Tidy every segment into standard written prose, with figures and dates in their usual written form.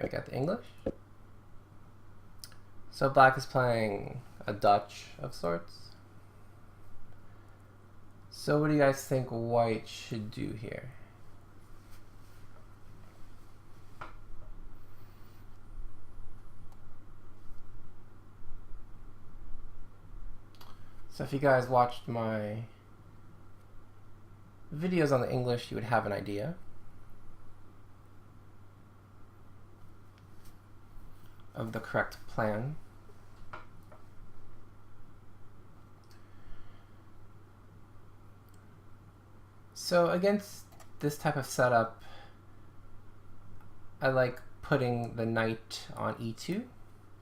I get the English. So black is playing a Dutch of sorts. So what do you guys think white should do here? So if you guys watched my videos on the English, you would have an idea of the correct plan. So against this type of setup, I like putting the knight on e2,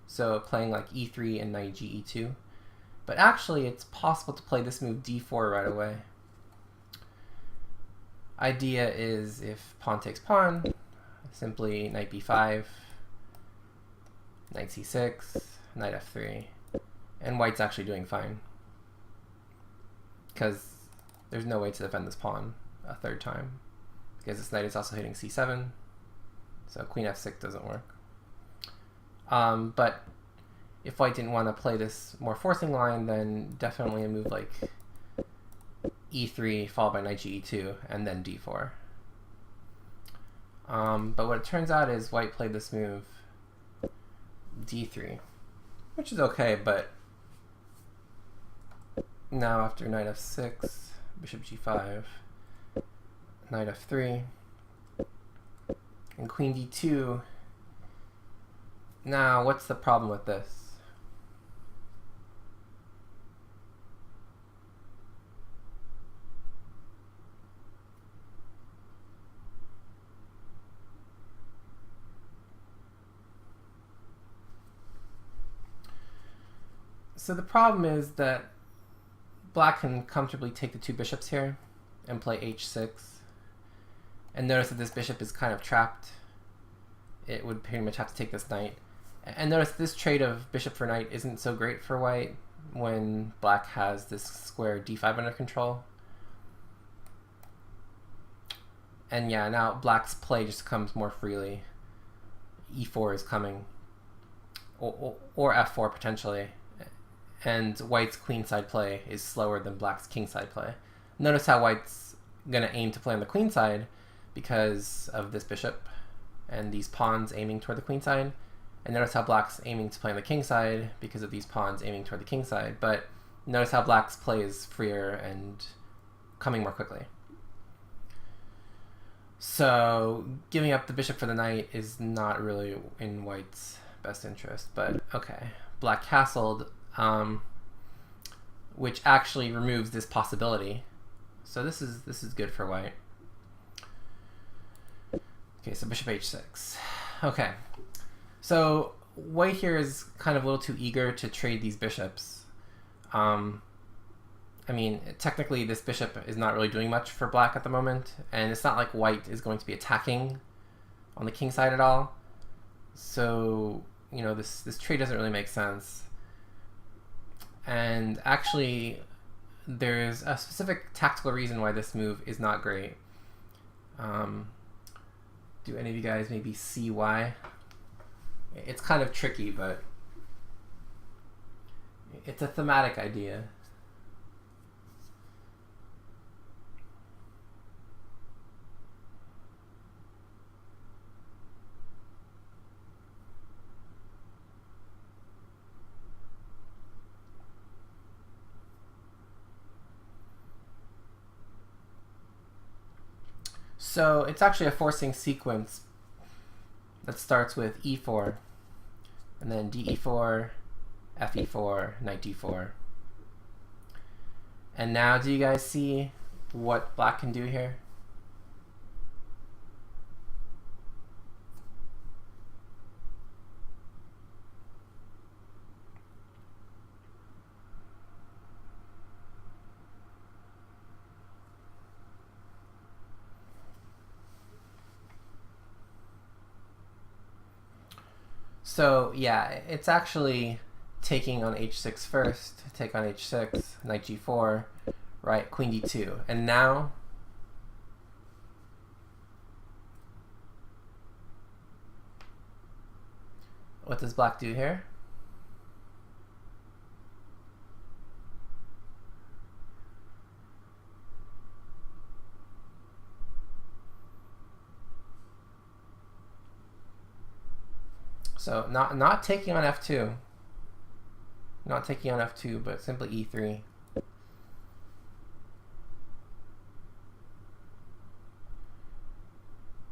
so playing like e3 and knight g e2. But actually, it's possible to play this move d4 right away. Idea is if pawn takes pawn, simply knight b5, knight c6, knight f3, and white's actually doing fine because there's no way to defend this pawn a third time because this knight is also hitting c7, so queen f6 doesn't work. But if white didn't want to play this more forcing line, then definitely a move like e3 followed by knight g2 and then d4. But what it turns out is white played this move d3, which is okay, but now after knight f6, bishop g5, knight f3, and queen d2, now what's the problem with this? So the problem is that black can comfortably take the two bishops here and play h6. And notice that this bishop is kind of trapped. It would pretty much have to take this knight. And notice this trade of bishop for knight isn't so great for white when black has this square d5 under control. And yeah, now black's play just comes more freely. e4 is coming. Or f4 potentially. And white's queenside play is slower than black's kingside play. Notice how white's going to aim to play on the queenside because of this bishop and these pawns aiming toward the queenside. And notice how black's aiming to play on the kingside because of these pawns aiming toward the kingside. But notice how black's play is freer and coming more quickly. So giving up the bishop for the knight is not really in white's best interest. But okay, black castled, which actually removes this possibility. So this is good for white. Okay, so bishop h6. Okay, so white here is kind of a little too eager to trade these bishops. I mean, technically this bishop is not really doing much for black at the moment, and it's not like white is going to be attacking on the king side at all. So, you know, this trade doesn't really make sense. And actually, there's a specific tactical reason why this move is not great. Do any of you guys maybe see why? It's kind of tricky, but it's a thematic idea. So it's actually a forcing sequence that starts with e4, and then de4, fe4, knight d4. And now do you guys see what black can do here? So yeah, it's actually taking on h6 first, take on h6, knight g4, right, queen d2. And now what does black do here? So not taking on f2. Not taking on f2, but simply e3.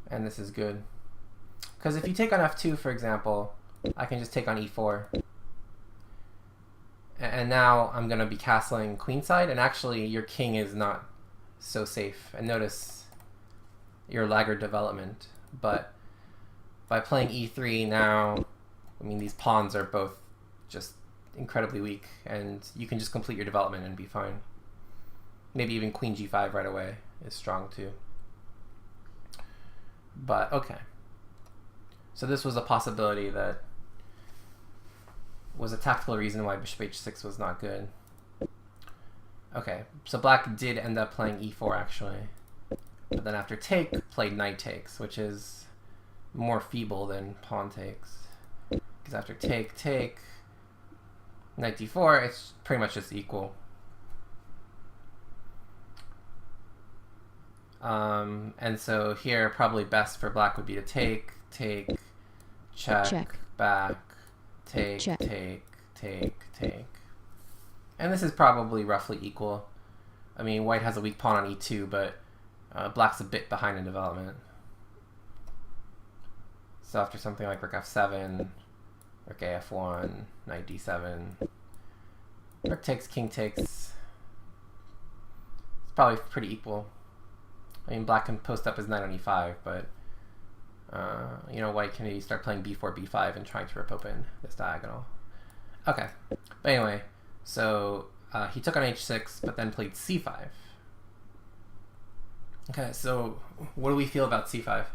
And this is good. Because if you take on f2, for example, I can just take on e4. And now I'm going to be castling queenside, and actually your king is not so safe. And notice your laggard development. But by playing e3 now, I mean, these pawns are both just incredibly weak, and you can just complete your development and be fine. Maybe even queen g5 right away is strong too. But okay. So this was a possibility that was a tactical reason why bishop h6 was not good. Okay, so black did end up playing e4 actually. But then after take, played knight takes, which is more feeble than pawn takes. Because after take, knight d4, it's pretty much just equal. And so here, probably best for black would be to take, check, back, take, check. take. And this is probably roughly equal. I mean, white has a weak pawn on e2, but black's a bit behind in development. So after something like rook f7, rook af1, knight d7, rook takes, king takes, it's probably pretty equal. I mean, black can post up his knight on e5, but you know, white can maybe start playing b4, b5 and trying to rip open this diagonal. Okay, but anyway, so he took on h6, but then played c5. Okay, so what do we feel about c5?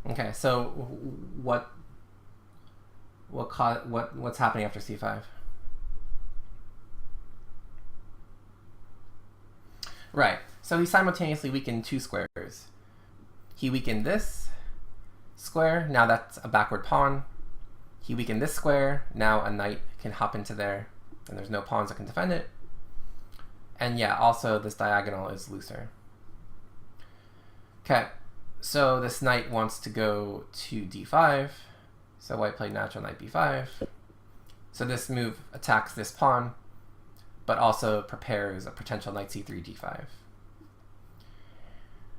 Okay, so what's happening after c5? Right. So he simultaneously weakened two squares. He weakened this square. Now that's a backward pawn. He weakened this square. Now a knight can hop into there, and there's no pawns that can defend it. And yeah, also this diagonal is looser. Okay. So this knight wants to go to d5. So white played natural knight b5. So this move attacks this pawn, but also prepares a potential knight c3, d5.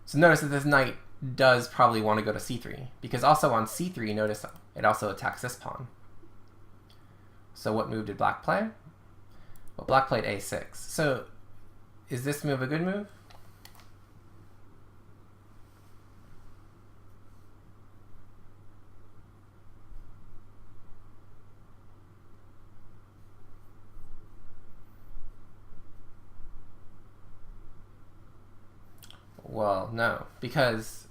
So notice that this knight does probably want to go to c3, because also on c3, notice it also attacks this pawn. So what move did black play? Well, black played a6. So is this move a good move? Well, no, because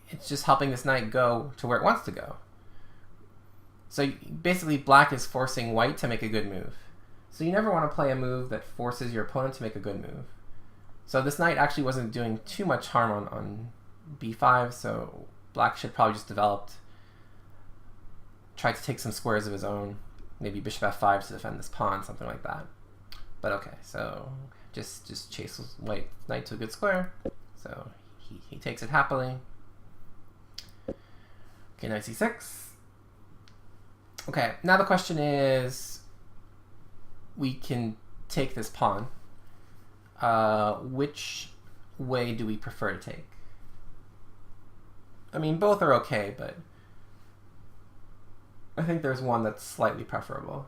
it's just helping this knight go to where it wants to go. So basically, black is forcing white to make a good move. So you never want to play a move that forces your opponent to make a good move. So this knight actually wasn't doing too much harm on b5, so black should probably just try to take some squares of his own, maybe bishop f5 to defend this pawn, something like that. But okay, so just chase white knight to a good square. So he takes it happily. Okay, knight c6. Okay, now the question is, we can take this pawn. Which way do we prefer to take? I mean, both are okay, but I think there's one that's slightly preferable.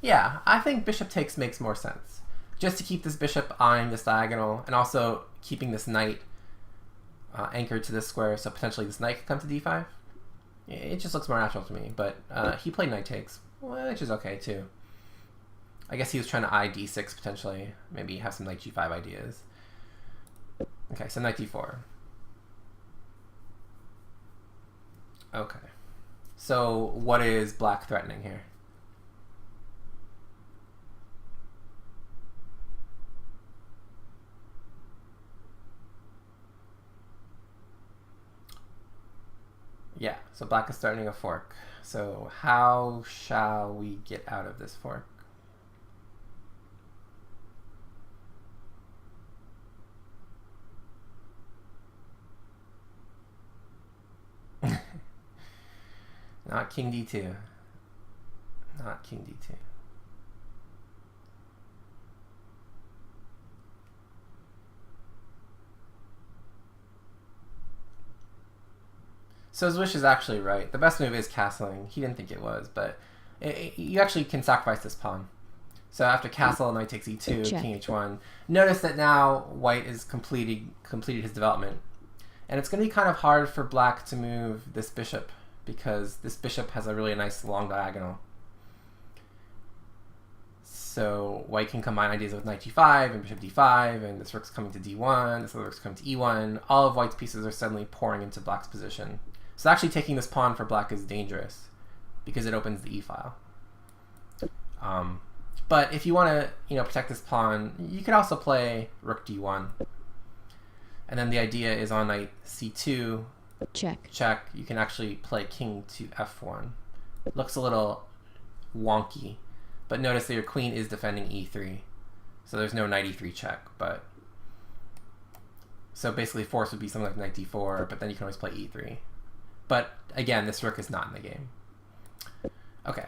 Yeah, I think bishop takes makes more sense. Just to keep this bishop eyeing this diagonal, and also keeping this knight anchored to this square, so potentially this knight can come to d5. It just looks more natural to me, but he played knight takes, which is okay too. I guess he was trying to eye d6 potentially, maybe have some knight g5 ideas. Okay, so knight d4. Okay. So what is black threatening here? Yeah, so black is threatening a fork. So how shall we get out of this fork? Not king d2. Not king d2. So his wish is actually right. The best move is castling. He didn't think it was, but you actually can sacrifice this pawn. So after castle, knight takes e2, Check. king h1. Notice that now white is completed his development. And it's going to be kind of hard for black to move this bishop, because this bishop has a really nice long diagonal. So white can combine ideas with knight g5 and bishop d5, and this rook's coming to d1, this other rook's coming to e1. All of white's pieces are suddenly pouring into black's position. So actually taking this pawn for black is dangerous, because it opens the e-file. But if you want to protect this pawn, you could also play rook d1. And then the idea is on knight c2, check, you can actually play king to f1. Looks a little wonky, but notice that your queen is defending e3. So there's no knight e3 check, but so basically force would be something like knight d4, but then you can always play e3. But again, this rook is not in the game. Okay,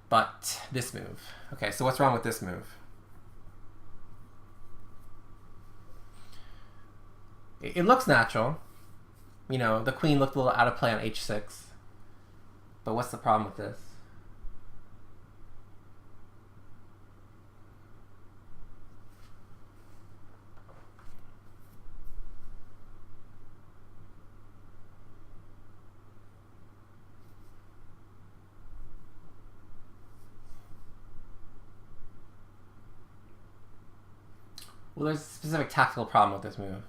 but this move. Okay, so what's wrong with this move? It looks natural. The queen looked a little out of play on h6. But what's the problem with this? Well, there's a specific tactical problem with this move.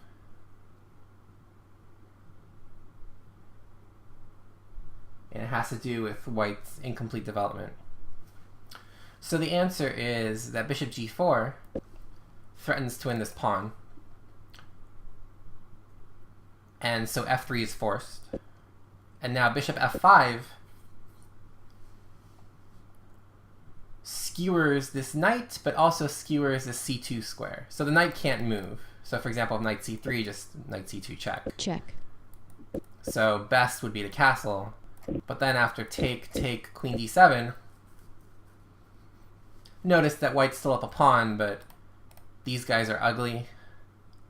And it has to do with white's incomplete development. So the answer is that bishop g4 threatens to win this pawn. And so f3 is forced. And now bishop f5 skewers this knight, but also skewers this c2 square. So the knight can't move. So for example, if knight c3, just knight c2 check. So best would be to castle. But then after take, queen d7, notice that white's still up a pawn, but these guys are ugly.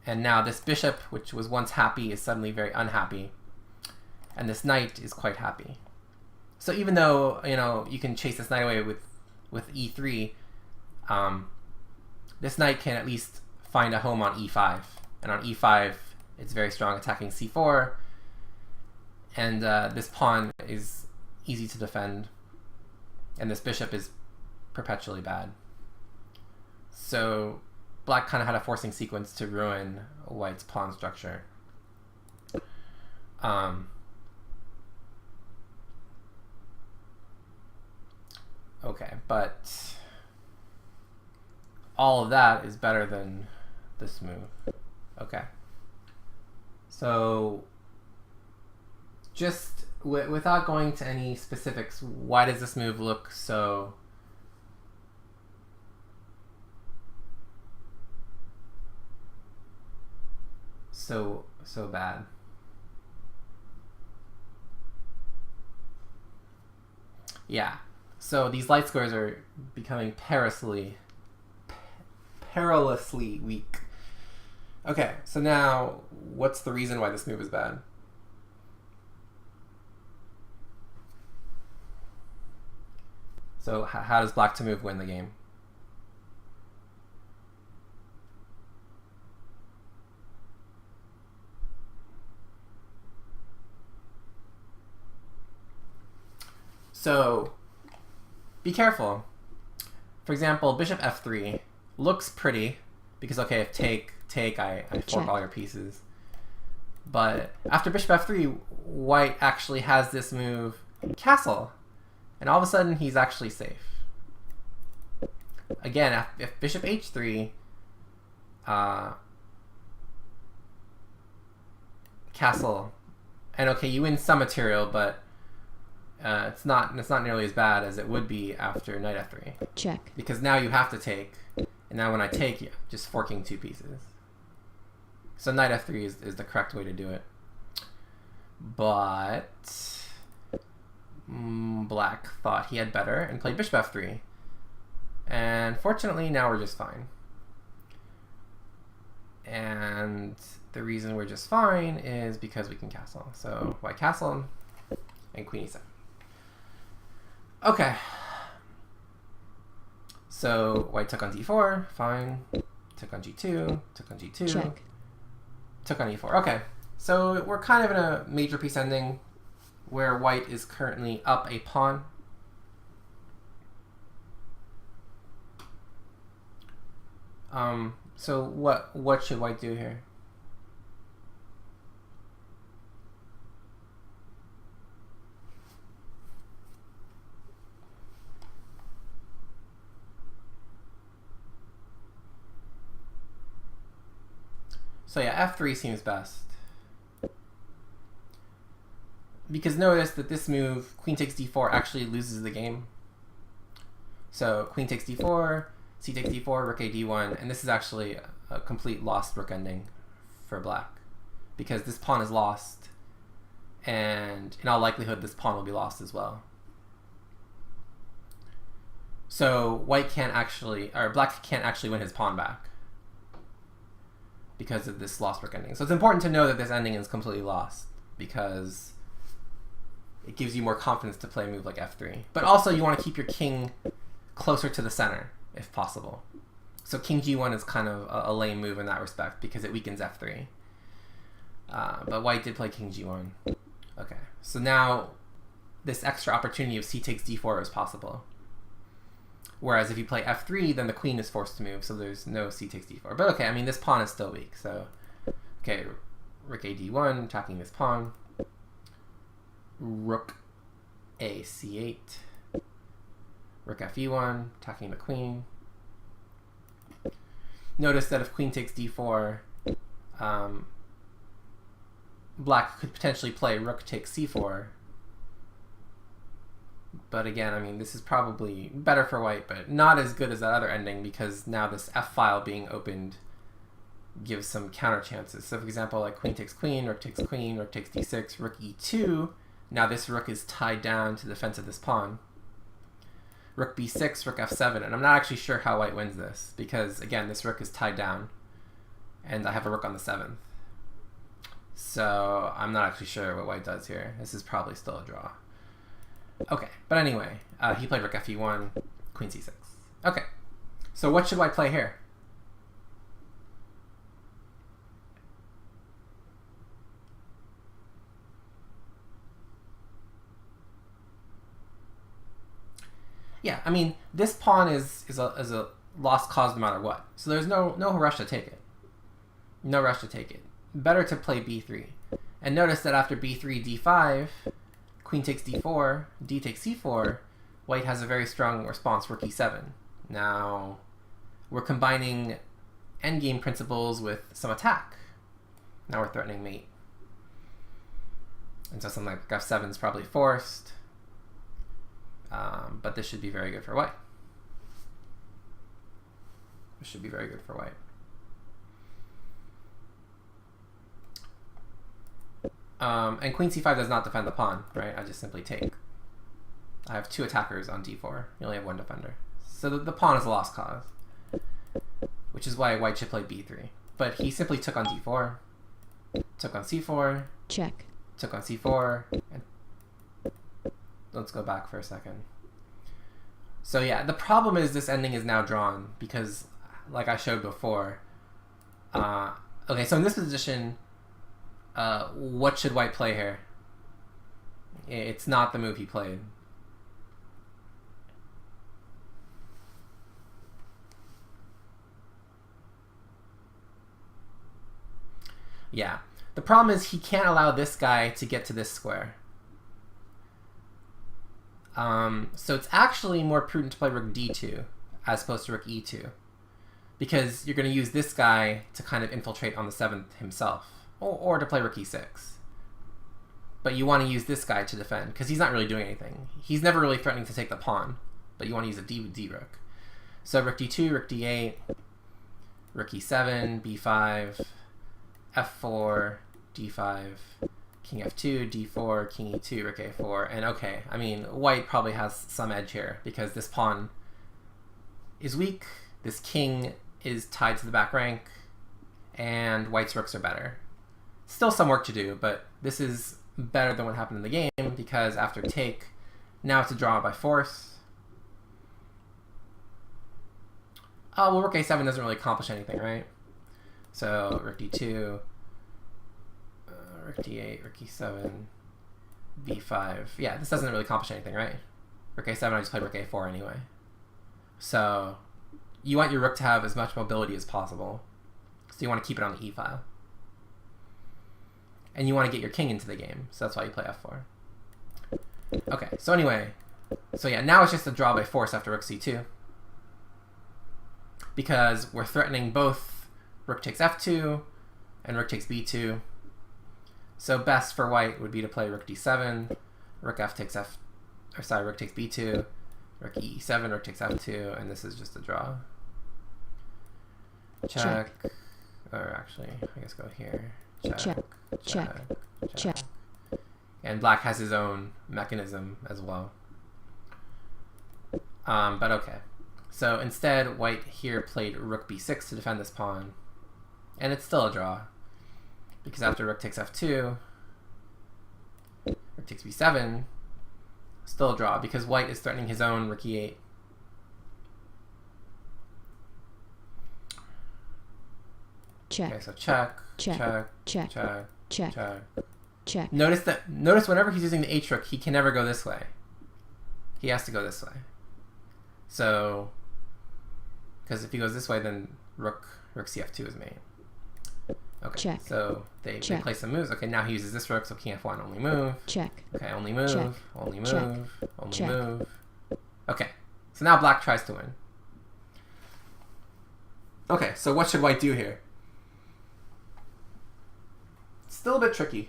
And now this bishop, which was once happy, is suddenly very unhappy. And this knight is quite happy. So even though, you can chase this knight away with e3, this knight can at least find a home on e5. And on e5, it's very strong attacking c4. And this pawn is easy to defend. And this bishop is perpetually bad. So black kind of had a forcing sequence to ruin white's pawn structure. Okay, but all of that is better than this move. Okay. So just without going to any specifics, why does this move look so bad? Yeah. So these light squares are becoming perilously weak. Okay, so now what's the reason why this move is bad? So how does black to move win the game? So be careful. For example, bishop f3 looks pretty because, okay, if take, I fork all your pieces. But after bishop f3, white actually has this move castle. And all of a sudden, he's actually safe. Again, if bishop h3, castle, and okay, you win some material, but it's not nearly as bad as it would be after knight f3. Check. Because now you have to take, and now when I take, you're just forking 2 pieces. So knight f3 is the correct way to do it. But black thought he had better and played bishop f3. And fortunately, now we're just fine. And the reason we're just fine is because we can castle. So white castle and queen e7. Okay. So white took on d4, fine. Took on g2, took on g2. Check. Took on e4. Okay. So we're kind of in a major piece ending where white is currently up a pawn. So what should white do here? So yeah, f3 seems best. Because notice that this move, queen takes d4, actually loses the game. So queen takes d4, c takes d4, rook a d1, and this is actually a complete lost rook ending for black. Because this pawn is lost, and in all likelihood this pawn will be lost as well. So white can't actually, or black can't actually win his pawn back because of this lost rook ending. So it's important to know that this ending is completely lost because it gives you more confidence to play a move like f3. But also you want to keep your king closer to the center if possible. So king g1 is kind of a lame move in that respect because it weakens f3. But white did play king g1. Okay, so now this extra opportunity of c takes d4 is possible. Whereas if you play f3, then the queen is forced to move, so there's no c takes d4. But okay, I mean, this pawn is still weak, so... Okay, rook a d1, attacking this pawn. Rook a c8. Rook fe1, attacking the queen. Notice that if queen takes d4, black could potentially play rook takes c4. But again, I mean, this is probably better for white, but not as good as that other ending because now this f-file being opened gives some counter chances. So for example, like queen takes queen, rook takes d6, rook e2. Now this rook is tied down to the defense of this pawn. Rook b6, rook f7, and I'm not actually sure how white wins this because, again, this rook is tied down and I have a rook on the 7th. So I'm not actually sure what white does here. This is probably still a draw. Okay, but anyway, he played rook fe1, queen c6. Okay, so what should white play here? Yeah, I mean, this pawn is a lost cause no matter what. So there's no rush to take it. No rush to take it. Better to play b3. And notice that after b3, d5, queen takes d4, d takes c4, white has a very strong response, rook e7. Now, we're combining endgame principles with some attack. Now we're threatening mate. And so something like f7 is probably forced. But this should be very good for white. This should be very good for white. And queen c5 does not defend the pawn, right? I just simply take. I have 2 attackers on d4. You only have 1 defender. So the pawn is a lost cause. Which is why white should play b3. But he simply took on d4. Took on c4. Check. Took on c4. And let's go back for a second. So yeah, the problem is this ending is now drawn because, like I showed before, okay, so in this position, what should white play here? It's not the move he played. Yeah, the problem is he can't allow this guy to get to this square. So it's actually more prudent to play rook d2 as opposed to rook e2, because you're going to use this guy to kind of infiltrate on the 7th himself, or to play rook e6. But you want to use this guy to defend, because he's not really doing anything. He's never really threatening to take the pawn, but you want to use a d rook. So rook d2, rook d8, rook e7, b5, f4, d5, king f2, d4, king e2, rook a4, and okay, I mean, white probably has some edge here, because this pawn is weak, this king is tied to the back rank, and white's rooks are better. Still some work to do, but this is better than what happened in the game, because after take, now it's a draw by force. Oh, well, rook a7 doesn't really accomplish anything, right? So rook d2, rook d8, rook e7, b5. Yeah, this doesn't really accomplish anything, right? Rook a7, I just played rook a4 anyway. So you want your rook to have as much mobility as possible. So you want to keep it on the e-file. And you want to get your king into the game, so that's why you play f4. Okay, so anyway, so yeah, now it's just a draw by force after rook c2. Because we're threatening both rook takes f2 and rook takes b2. So best for white would be to play rook d7, rook f takes rook takes b2, rook e7, rook takes f2, and this is just a draw. Check. Or actually, I guess go here. Check. And black has his own mechanism as well. But okay. So instead, white here played rook b6 to defend this pawn. And it's still a draw. Because after rook takes f2, rook takes b7, still a draw, because white is threatening his own rook e8. Check. Okay, so check. Notice whenever he's using the h rook, he can never go this way. He has to go this way. So, because if he goes this way, then rook cf2 is made. Okay, check. So they play some moves. Okay, now he uses this rook, so king f1, only move. Check. Okay, only move, check. only check. move, only check. move. Okay, so now black tries to win. Okay, so what should white do here? Still a bit tricky.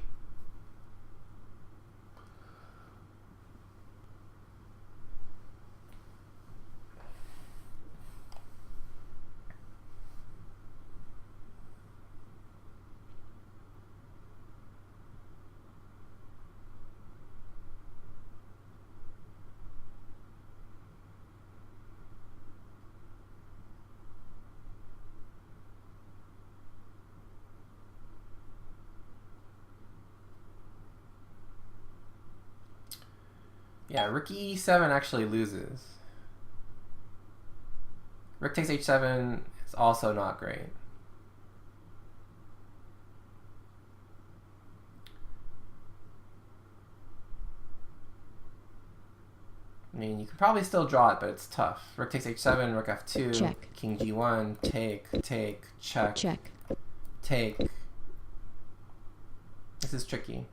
Yeah, rook e7 actually loses. Rook takes h7 is also not great. I mean, you could probably still draw it, but it's tough. Rook takes h7, rook f2, check. King g1, take, check, take. This is tricky.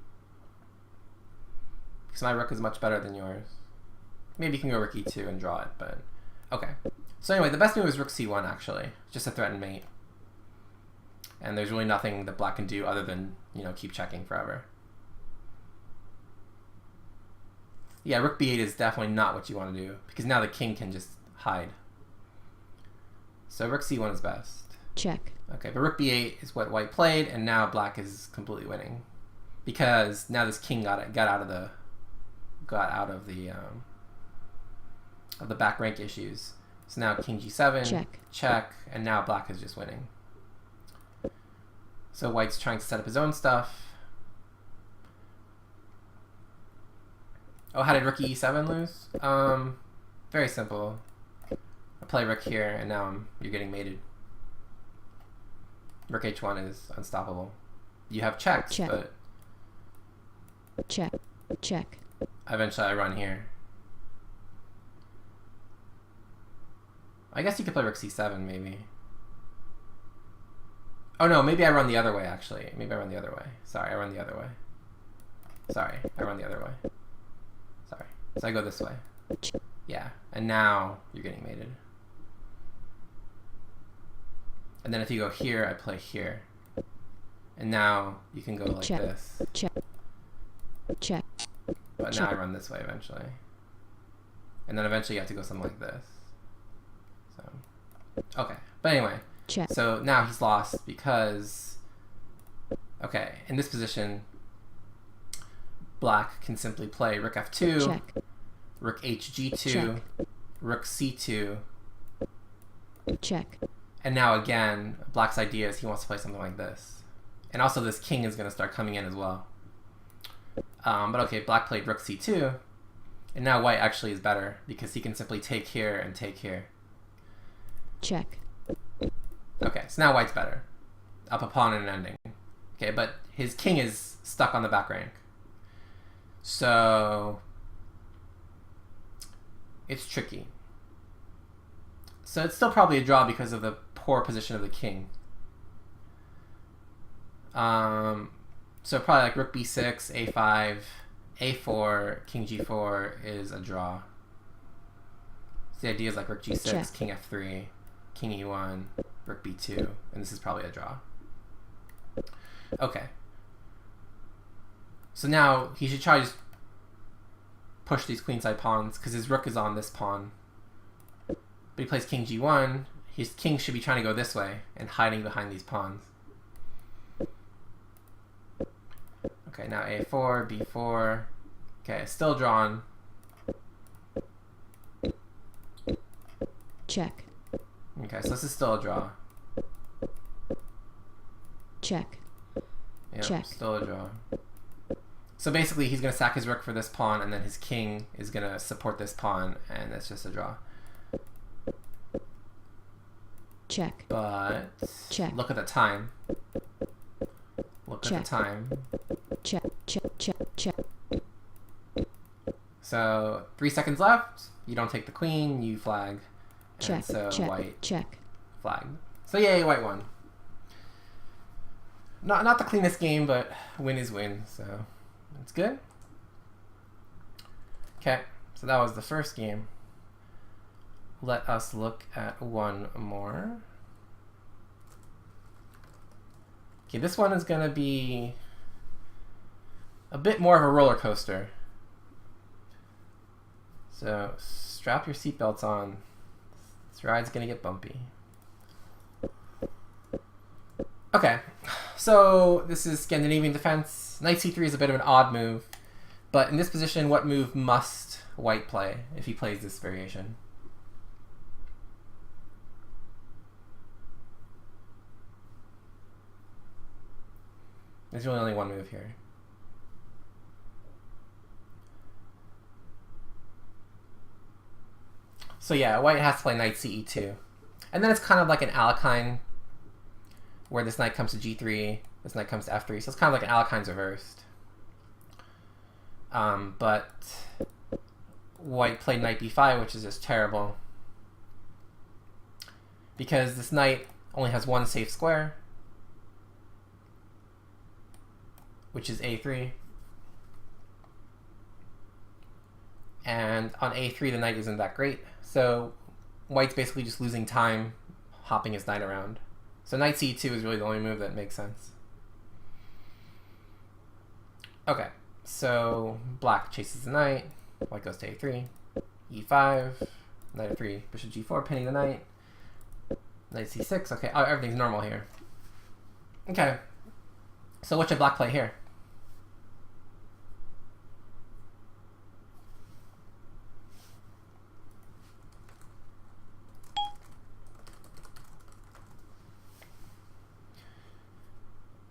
Because my rook is much better than yours. Maybe you can go rook e2 and draw it, but okay. So anyway, the best move is rook c1 actually, just to threaten mate. And there's really nothing that black can do other than, you know, keep checking forever. Yeah, rook b8 is definitely not what you want to do, because now the king can just hide. So rook c1 is best. Check. Okay, but rook b8 is what white played, and now black is completely winning, because now this king got out of the back rank issues. So now king g7, check, and now black is just winning. So white's trying to set up his own stuff. Oh, how did rook e7 lose? Very simple. I play rook here, and now you're getting mated. Rook h1 is unstoppable. You have checks, but check. Eventually I run here. I guess you could play rook c7 maybe. Oh no, maybe I run the other way actually. Maybe I run the other way. Sorry, I run the other way. Sorry, I run the other way. Sorry. So I go this way. Yeah, and now you're getting mated. And then if you go here, I play here. And now you can go like check. this. Check. Check. But check. now I run this way eventually. And then eventually you have to go something like this. So, okay. But anyway, check. So now he's lost because, okay, in this position, black can simply play rook f2, check. rook hg2, check. rook c2. Check. And now again, black's idea is he wants to play something like this. And also this king is going to start coming in as well. But okay, black played rook c2. And now white actually is better because he can simply take here and take here. Check. Okay, so now white's better. Up a pawn and an ending. Okay, but his king is stuck on the back rank. So it's tricky. So it's still probably a draw because of the poor position of the king. So probably like rook b6, a5, a4, king g4 is a draw. So the idea is like rook g6, check. king f3, king e1, rook b2, and this is probably a draw. Okay. So now he should try to just push these queenside pawns because his rook is on this pawn. But he plays king g1. His king should be trying to go this way and hiding behind these pawns. Okay, now a4, b4. Okay, still drawn. Check. Okay, so this is still a draw. Check. Yeah, check. Still a draw. So basically he's going to sack his rook for this pawn and then his king is going to support this pawn and it's just a draw. Check. But check. Look at the time. Look check. at the time. Check, check, check, check. So 3 seconds left. You don't take the queen, you flag. Check, and so check, white check. flag. So yay, white won. Not the cleanest game, but win is win, so it's good. Okay, so that was the first game. Let us look at one more. Okay, this one is going to be a bit more of a roller coaster. So strap your seatbelts on. This ride's going to get bumpy. Okay, so this is Scandinavian defense. Knight c3 is a bit of an odd move, but in this position, what move must white play if he plays this variation? There's really only one move here. So yeah, white has to play knight ce2. And then it's kind of like an Alekhine, where this knight comes to g3, this knight comes to f3. So it's kind of like an Alekhine's reversed. But white played knight b5, which is just terrible. Because this knight only has one safe square, which is a3. And on a3, the knight isn't that great. So white's basically just losing time hopping his knight around. So knight c2 is really the only move that makes sense. Okay, so black chases the knight. White goes to a3, e5, knight f3, bishop g4, pinning the knight. Knight c6. Okay, oh, everything's normal here. Okay, so what should black play here?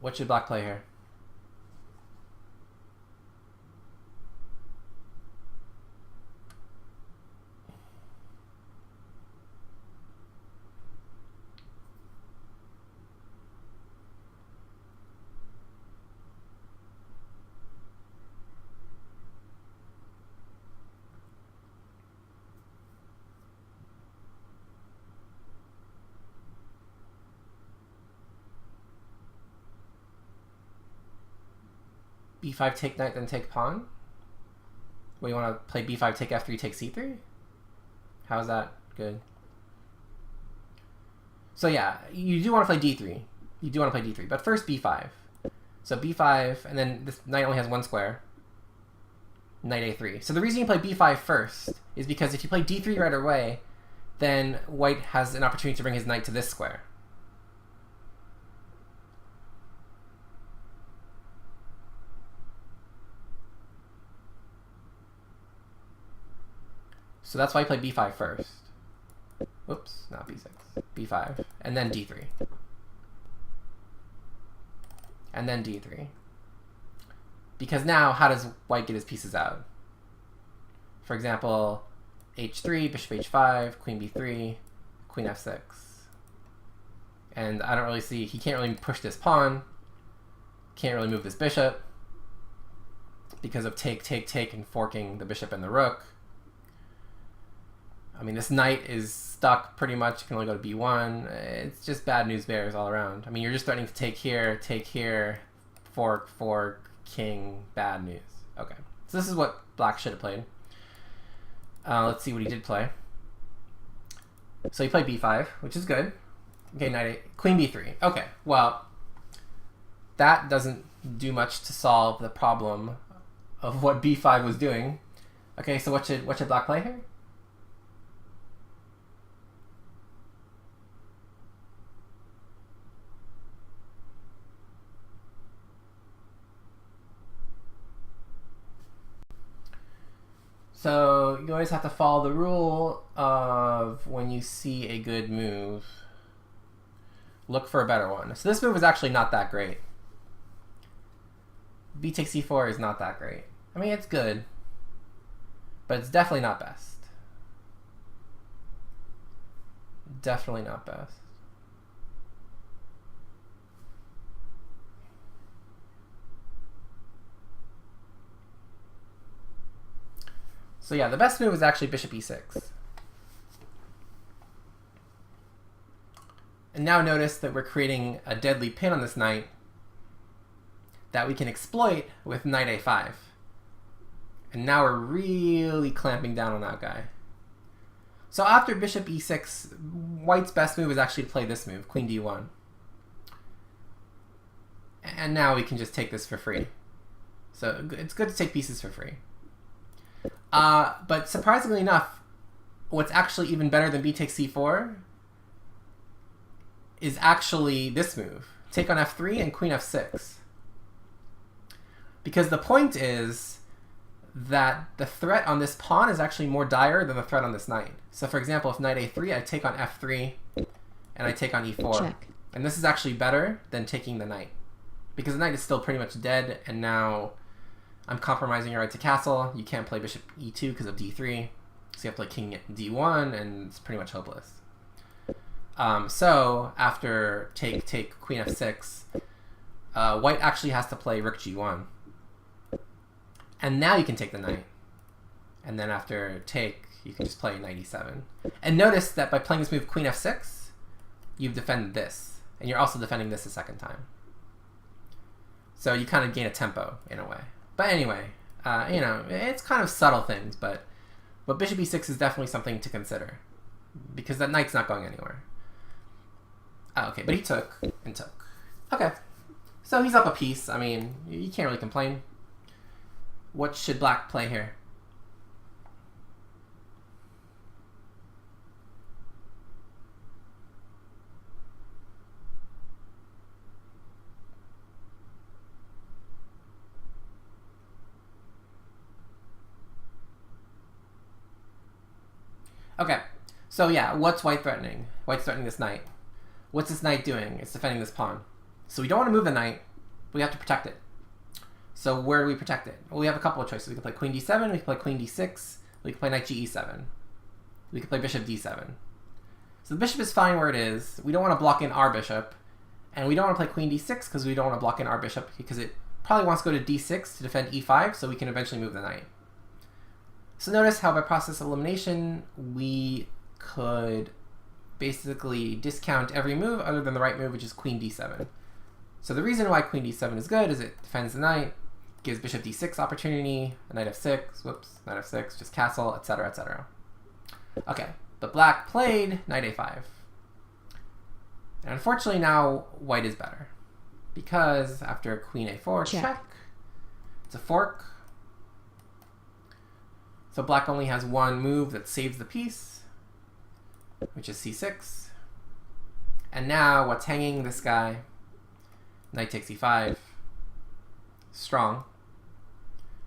What should black play here? b5 take knight, then take pawn? Well, you want to play b5, take f3, take c3? How's that good? So yeah, you do want to play d3. You do want to play d3, but first b5. So b5, and then this knight only has one square. Knight a3. So the reason you play b5 first is because if you play d3 right away, then white has an opportunity to bring his knight to this square. So that's why you play b5 first. Whoops, not b6. b5, and then d3. And then d3. Because now, how does white get his pieces out? For example, h3, bishop h5, queen b3, queen f6. And I don't really see, he can't really push this pawn, can't really move this bishop, because of take, take, take, and forking the bishop and the rook. I mean, this knight is stuck pretty much. You can only go to b1. It's just bad news bears all around. I mean, you're just threatening to take here, fork, fork, king, bad news. Okay, so this is what black should have played. Let's see what he did play. So he played b5, which is good. Okay, knight 8, queen b3. Okay, well, that doesn't do much to solve the problem of what b5 was doing. Okay, so what should black play here? So you always have to follow the rule of when you see a good move, look for a better one. So this move is actually not that great. B takes c4 is not that great. I mean, it's good, but it's definitely not best. Definitely not best. So yeah, the best move is actually bishop e6. And now notice that we're creating a deadly pin on this knight that we can exploit with knight a5. And now we're really clamping down on that guy. So after bishop e6, white's best move is actually to play this move, queen d1. And now we can just take this for free. So it's good to take pieces for free. But surprisingly enough, what's actually even better than b takes c4 is actually this move. Take on f3 and queen f6. Because the point is that the threat on this pawn is actually more dire than the threat on this knight. So for example, if knight a3, I take on f3 and I take on e4. Check. And this is actually better than taking the knight. Because the knight is still pretty much dead, and now I'm compromising your right to castle. You can't play bishop e2 because of d3. So you have to play king d1, and it's pretty much hopeless. So after take, queen f6, white actually has to play rook g1. And now you can take the knight. And then after take, you can just play knight e7. And notice that by playing this move queen f6, you've defended this. And you're also defending this a second time. So you kind of gain a tempo in a way. But anyway, you know, it's kind of subtle things, but bishop e6 is definitely something to consider. Because that knight's not going anywhere. Okay, but he took and took. Okay, so he's up a piece. I mean, you can't really complain. What should black play here? Okay, so yeah, what's white threatening? White's threatening this knight. What's this knight doing? It's defending this pawn. So we don't want to move the knight, but we have to protect it. So where do we protect it? Well, we have a couple of choices. We can play queen d7, we can play queen d6, we can play knight ge7. We can play bishop d7. So the bishop is fine where it is. We don't want to block in our bishop, and we don't want to play queen d6 because we don't want to block in our bishop because it probably wants to go to d6 to defend e5, so we can eventually move the knight. So notice how by process of elimination, we could basically discount every move other than the right move, which is queen d7. So the reason why queen d7 is good is it defends the knight, gives bishop d6 opportunity, knight f6, whoops, knight f6, just castle, etc., etc. Okay, but black played knight a5. And unfortunately now white is better, because after queen a4, check, it's a fork. So black only has one move that saves the piece, which is c6. And now what's hanging this guy? Knight takes e5. Strong.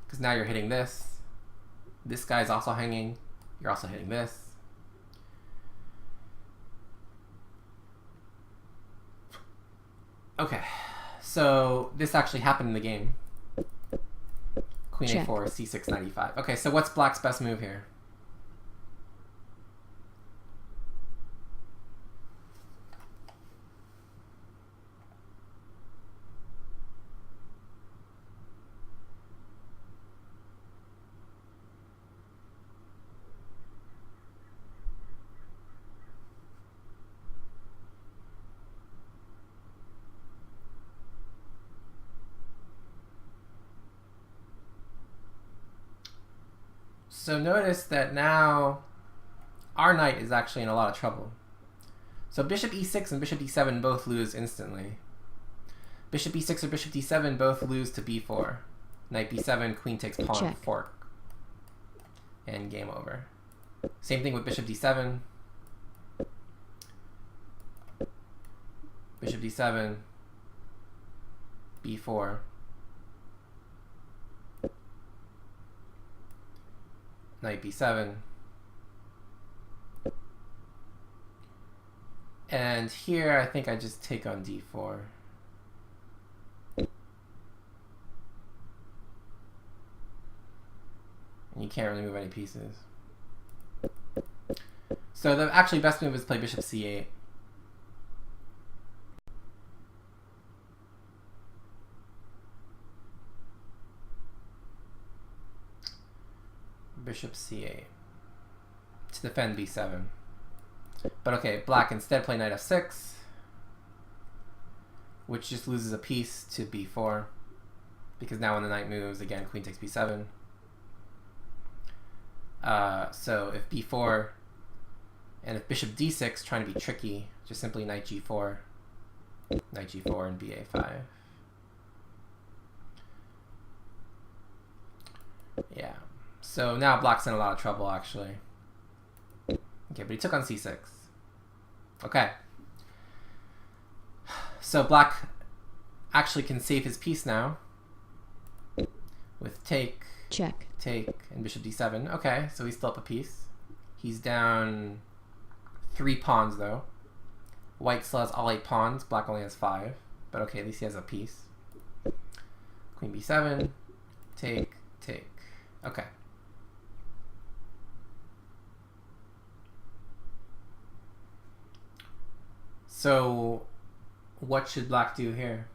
Because now you're hitting this. This guy's also hanging. You're also hitting this. Okay, so this actually happened in the game. Queen Check. a4, c6, knight e5. Okay, so what's black's best move here? So notice that now our knight is actually in a lot of trouble. So bishop e6 and bishop d7 both lose instantly. Bishop e6 or bishop d7 both lose to b4. Knight b7, queen takes pawn, Check. fork. And game over. Same thing with bishop d7. Bishop d7, b4. Knight b7. And here I think I just take on d4. And you can't really move any pieces. So the actually best move is play bishop c8. Bishop c8 to defend b7. But okay, black instead play knight f6, which just loses a piece to b4, because now when the knight moves, again, queen takes b7. So if b4, and if bishop d6 trying to be tricky, just simply knight g4, and ba5. Yeah. So now black's in a lot of trouble, actually. Okay, but he took on c6. Okay. So black actually can save his piece now with take, Check. take, and bishop d7. Okay, so he's still up a piece. He's down 3 pawns, though. White still has all 8 pawns. Black only has 5. But okay, at least he has a piece. Queen b7. Take, take. Okay. So what should black do here?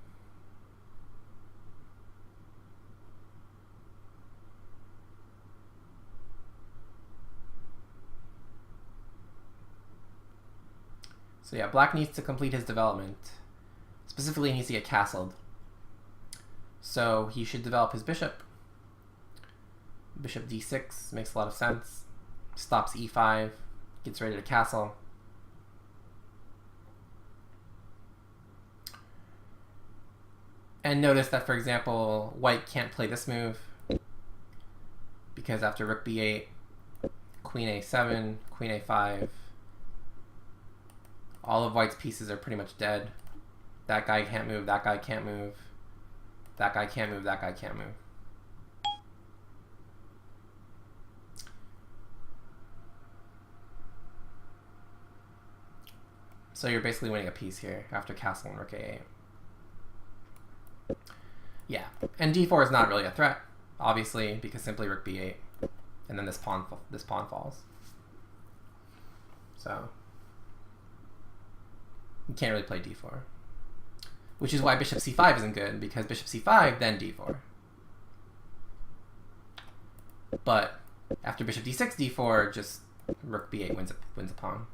So yeah, black needs to complete his development. Specifically, he needs to get castled. So he should develop his bishop. Bishop d6 makes a lot of sense. Stops e5, gets ready to castle. And notice that, for example, white can't play this move, because after rook b8, queen a7, queen a5, all of white's pieces are pretty much dead. That guy can't move, that guy can't move, that guy can't move, that guy can't move. So you're basically winning a piece here after castling rook a8. Yeah, and d4 is not really a threat, obviously, because simply rook b8, and then this pawn falls. So you can't really play d4, which is why bishop c5 isn't good, because bishop c5 then d4. But after bishop d6, d4, just rook b8 wins a pawn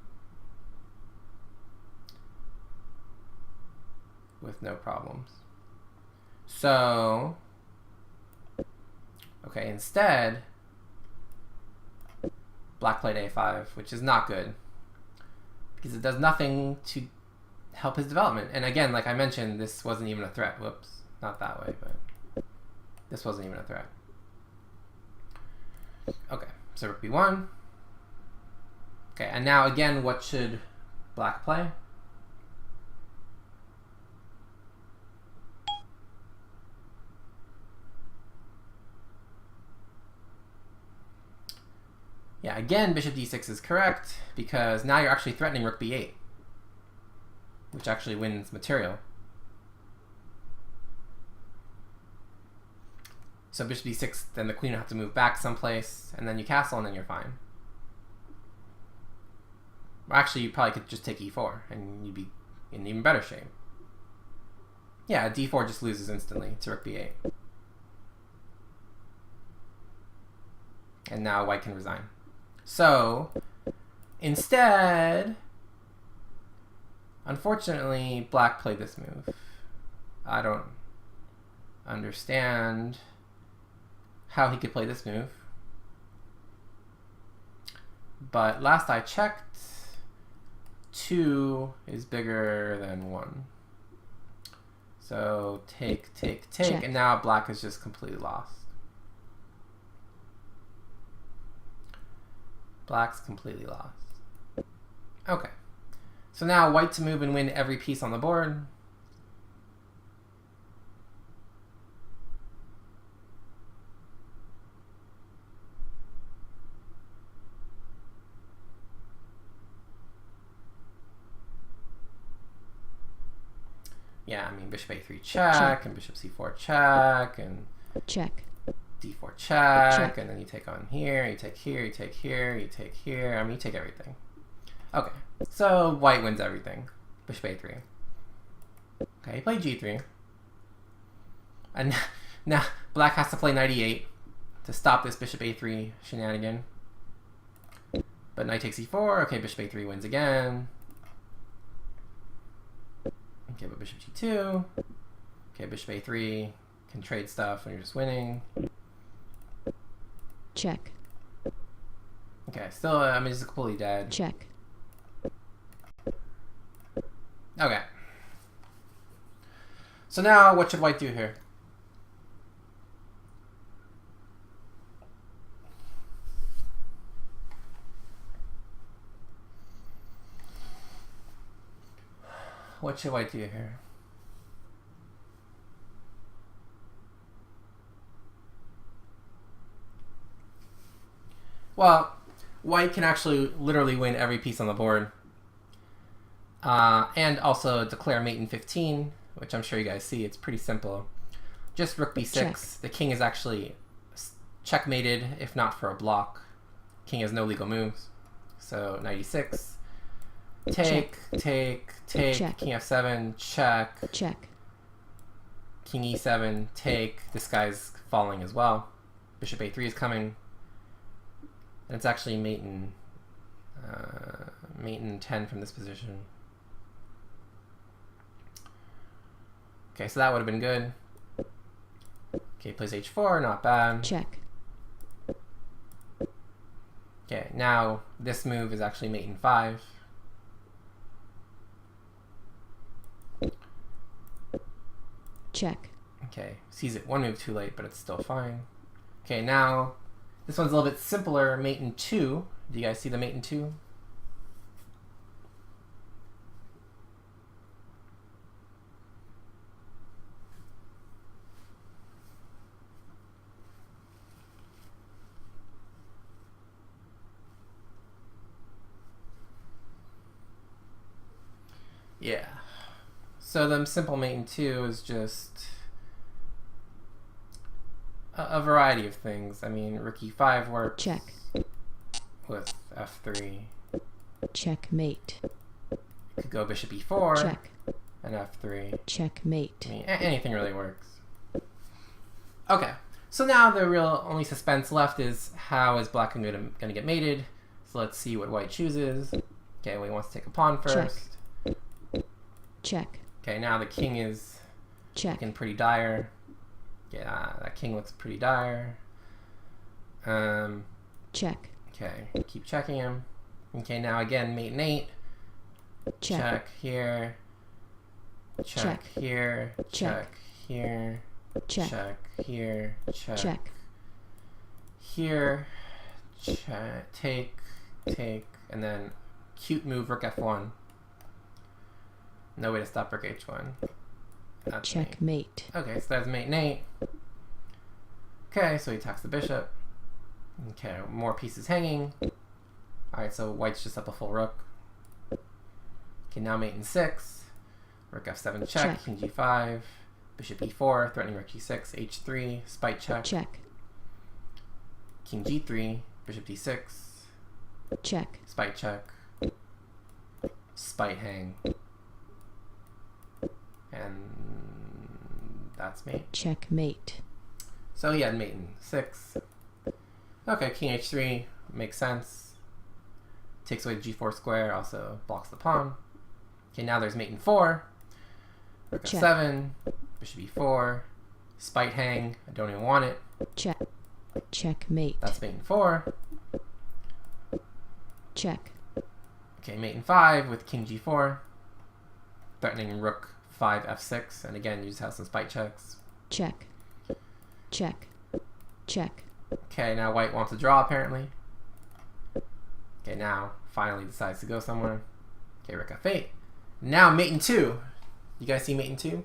with no problems. So Okay, instead, black played a5, which is not good because it does nothing to help his development. And again, like I mentioned, this wasn't even a threat. Whoops, not that way, but this wasn't even a threat. Okay, so rook b1. Okay, and now again, what should black play? Yeah, again, bishop d6 is correct because now you're actually threatening rook b8, which actually wins material. So bishop d6, then the queen will have to move back someplace, and then you castle, and then you're fine. Or actually, you probably could just take e4, and you'd be in even better shape. Yeah, d4 just loses instantly to rook b8. And now white can resign. So, instead, unfortunately, black played this move. I don't understand how he could play this move. But last I checked, 2 is bigger than 1. So take, Check. and now black is just completely lost. Black's completely lost. Okay. So now white to move and win every piece on the board. Yeah, I mean bishop a3 check, and bishop c4 check, and check, d4 check, check. and then you take on here, you take here, you take here, you take here. I mean, you take everything. Okay, so white wins everything. Bishop a3. Okay, he played g3. And now black has to play knight e8 to stop this bishop a3 shenanigan. But knight takes e4. Okay, bishop a3 wins again. Okay, but bishop g2. Okay, bishop a3 can trade stuff when you're just winning. check, Okay, still, I mean, it's completely dead. check, Okay. So now, what should white do here? What should white do here? Well, white can actually literally win every piece on the board. And also declare mate in 15, which I'm sure you guys see. It's pretty simple. Just rook b6. Check. The king is actually checkmated, if not for a block. King has no legal moves. So knight e6. Take, take, Check. king f7, check, check, king e7, take. This guy's falling as well. Bishop a3 is coming. And it's actually mate in 10 from this position. Okay, so that would have been good. Okay, plays h4, not bad. check, Okay, now this move is actually mate in 5. check, Okay, sees it one move too late, but it's still fine. Okay, now this one's a little bit simpler, mate in 2. Do you guys see the mate in 2? Yeah. So the simple mate in 2 is just a variety of things. I mean, rook e5 works. check, With f3. checkmate, You could go bishop e4 check, and f3. checkmate, I mean, anything really works. Okay, so now the real only suspense left is how is black going to get mated. So let's see what white chooses. Okay, well, he wants to take a pawn first. check, Okay, now the king is check, looking pretty dire. Yeah, that king looks pretty dire. Check. Okay, keep checking him. Okay, now again, mate and 8. Check. Here. Check here. Check here. Check. Check here. Check. Check. Here. Check. Take. And then cute move, rook f1. No way to stop rook h1. That's Checkmate. Okay, so that's mate and 8. Okay, so he attacks the bishop. Okay, more pieces hanging. Alright, so white's just up a full rook. Okay, now mate and 6. Rook f7 check. King g5. Bishop e4, threatening rook g6. h3, spite check. Check. King g3, bishop d6. Check. Spite check. Spite hang. And that's mate. Checkmate. So he had mate in 6. Okay, king h3 makes sense. Takes away the g4 square, also blocks the pawn. Okay, now there's mate in 4. Rook f7, bishop e4, spite hang. I don't even want it. Check. Checkmate. That's mate in 4. Check. Okay, mate in 5 with king g4, threatening rook 5 f6, and again you just have some spite checks. Check. Check. Check. Okay, now white wants to draw apparently. Okay, now finally decides to go somewhere. Okay, rook f8. Now mate in 2. You guys see mate in 2?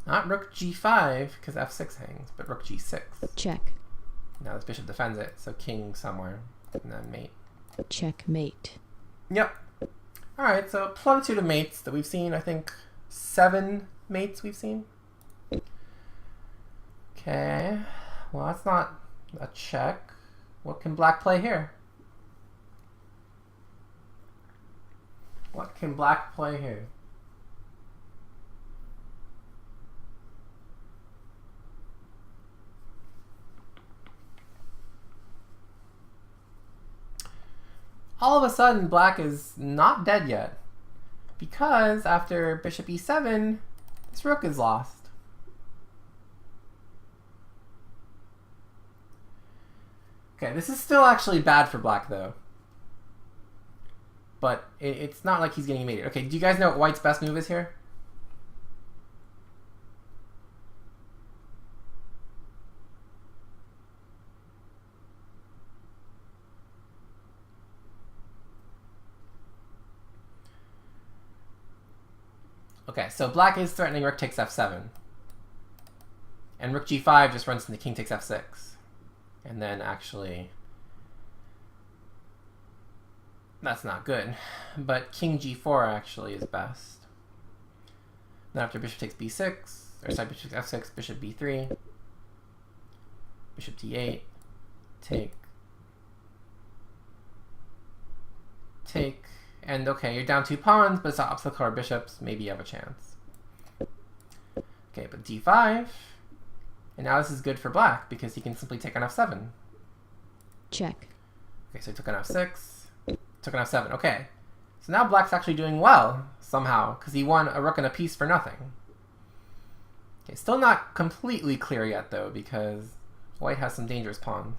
Not rook g5, because f6 hangs, but rook g6. Check. Now this bishop defends it, so king somewhere, and then mate. Checkmate. Yep. Alright, so plentitude of mates that we've seen, I think 7 mates we've seen. Okay, well that's not a check. What can black play here? What can black play here? All of a sudden, black is not dead yet, because after bishop e7, this rook is lost. Okay, this is still actually bad for black, though. But it's not like he's getting mated. Okay, do you guys know what white's best move is here? Okay, so black is threatening rook takes f7. And rook g5 just runs into king takes f6. And then actually, that's not good. But king g4 actually is best. Then after bishop takes b6, or sorry, bishop takes f6, bishop b3, bishop d8, take, and okay, you're down 2 pawns, but it's opposite color bishops, maybe you have a chance. Okay, but d5, and now this is good for black, because he can simply take on f7. Check. Okay, so he took on f6, took on f7, okay. So now black's actually doing well, somehow, because he won a rook and a piece for nothing. Okay, still not completely clear yet, though, because white has some dangerous pawns.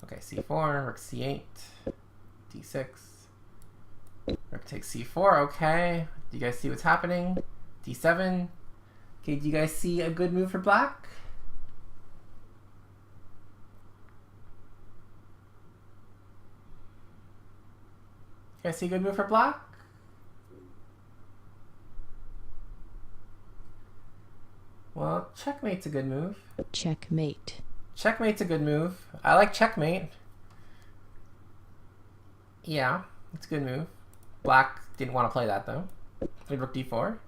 Okay, c4, rook c8, d6, rook takes c4, okay. Do you guys see what's happening? d7. Okay, do you guys see a good move for black? You guys see a good move for black? Well, checkmate's a good move. Checkmate. Checkmate's a good move. I like checkmate. Yeah, it's a good move. Black didn't want to play that, though. Played rook d4.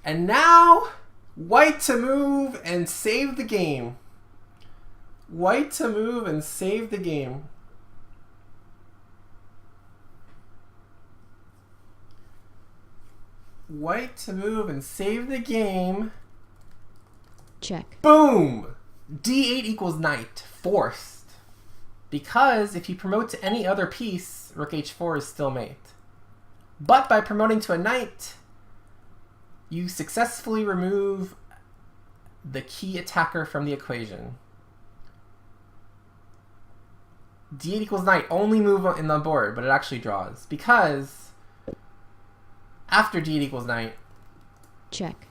And now, white to move and save the game. White to move and save the game. White to move and save the game. Check. Boom! d8 equals knight. Forced. Because if you promote to any other piece, rook h4 is still mate. But by promoting to a knight, you successfully remove the key attacker from the equation. d8 equals knight, only move in the board, but it actually draws. Because after d8 equals knight, Check.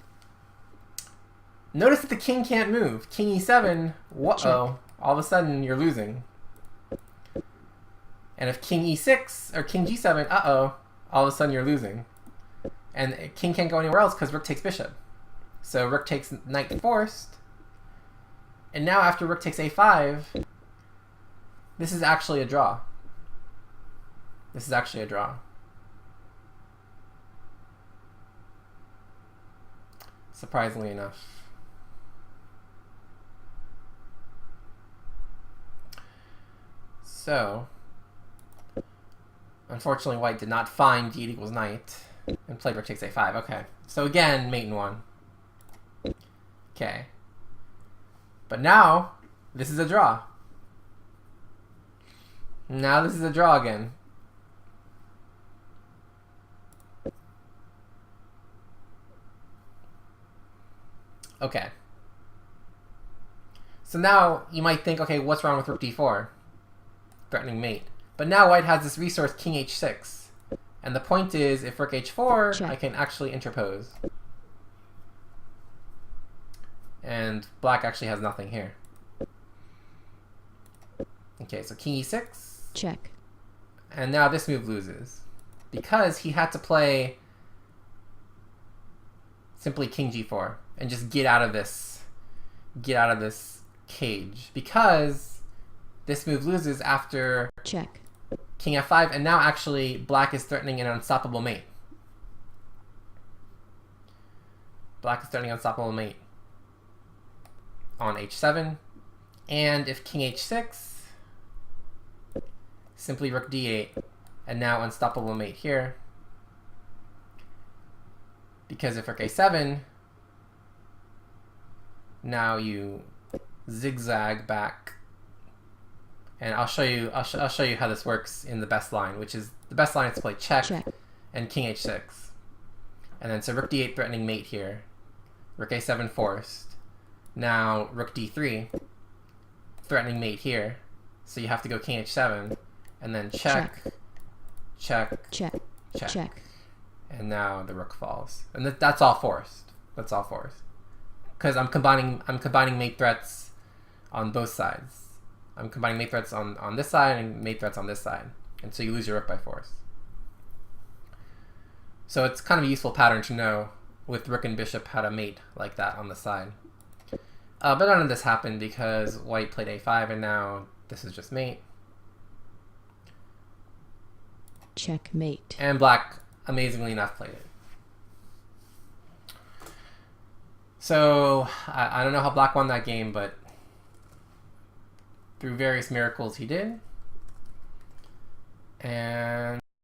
notice that the king can't move. King e7, whoa, all of a sudden you're losing. And if king e6 or king g7, all of a sudden you're losing. And king can't go anywhere else because rook takes bishop. So rook takes knight forced. And now after rook takes a5, this is actually a draw. This is actually a draw. Surprisingly enough. So, unfortunately white did not find d8 equals knight and played rook takes a5. Okay, so again, mate in one. Okay. But now, this is a draw. Now this is a draw again. Okay. So now you might think, okay, what's wrong with rook d4? Threatening mate. But now white has this resource king h6. And the point is, if rook h4, Check. I can actually interpose. And black actually has nothing here. Okay, so king e6. Check. And now this move loses. Because he had to play simply king g4 and just get out of this cage. Because this move loses after Check. king f5, and now actually black is threatening an unstoppable mate. Black is threatening an unstoppable mate on h7. And if king h6, simply rook d8, and now unstoppable mate here. Because if rook a7, now you zigzag back. And I'll show you how this works in the best line, which is the best line is to play check, and king h6. And then so rook d8 threatening mate here. Rook a7 forced. Now rook d3 threatening mate here. So you have to go king h7 and then check, check, Check. check. Check. And now the rook falls. And that's all forced. That's all forced. Because I'm combining mate threats on both sides. I'm combining mate threats on this side and mate threats on this side. And so you lose your rook by force. So it's kind of a useful pattern to know with rook and bishop how to mate like that on the side. But none of this happened because white played a5 and now this is just mate. Checkmate. And black, amazingly enough, played it. So I don't know how black won that game, but through various miracles he did. And